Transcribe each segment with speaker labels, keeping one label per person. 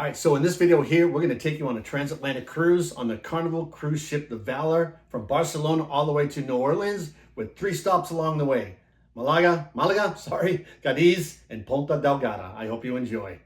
Speaker 1: All right, so in this video here, we're gonna take you on a transatlantic cruise on the Carnival Cruise Ship, the Valor, from Barcelona all the way to New Orleans with 3 stops along the way. Malaga, Cadiz, and Ponta Del Gada. I hope you enjoy.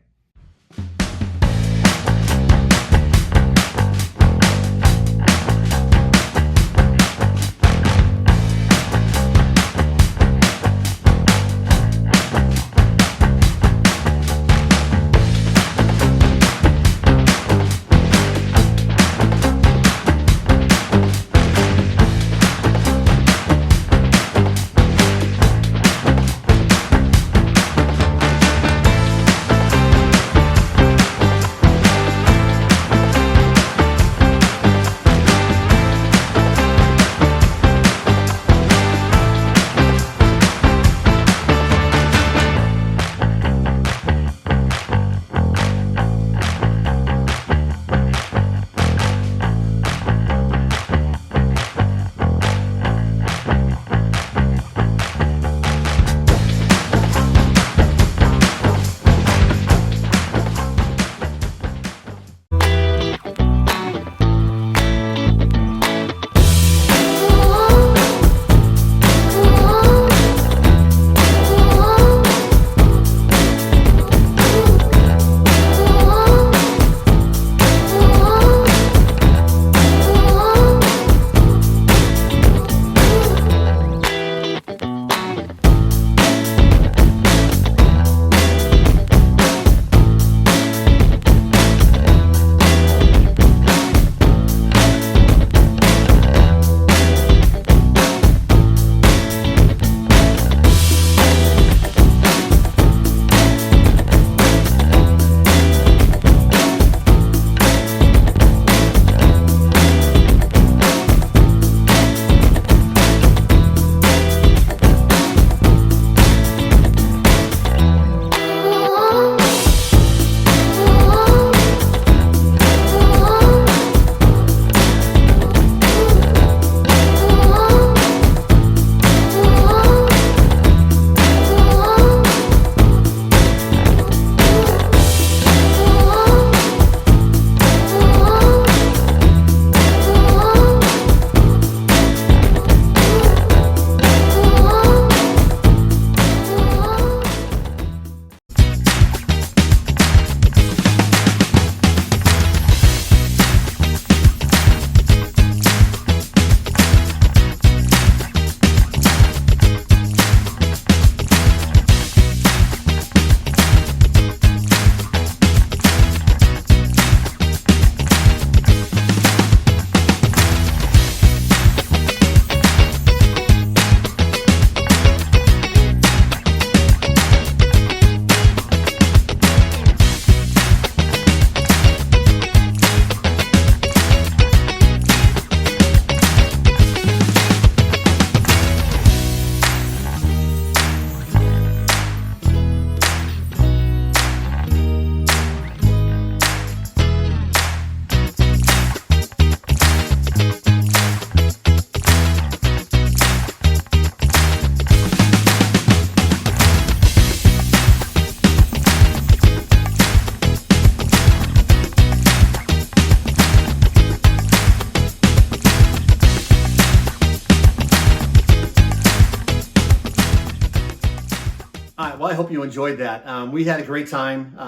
Speaker 1: All right, well, I hope you enjoyed that. We had a great time.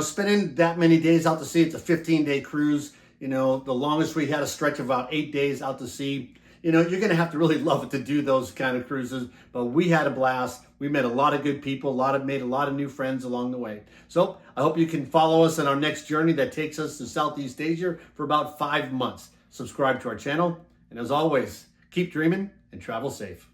Speaker 1: Spending that many days out to sea, it's a 15-day cruise. The longest we had a stretch of about 8 days out to sea. You're going to have to really love it to do those kind of cruises. But we had a blast. We met a lot of good people, made a lot of new friends along the way. So I hope you can follow us on our next journey that takes us to Southeast Asia for about 5 months. Subscribe to our channel. And as always, keep dreaming and travel safe.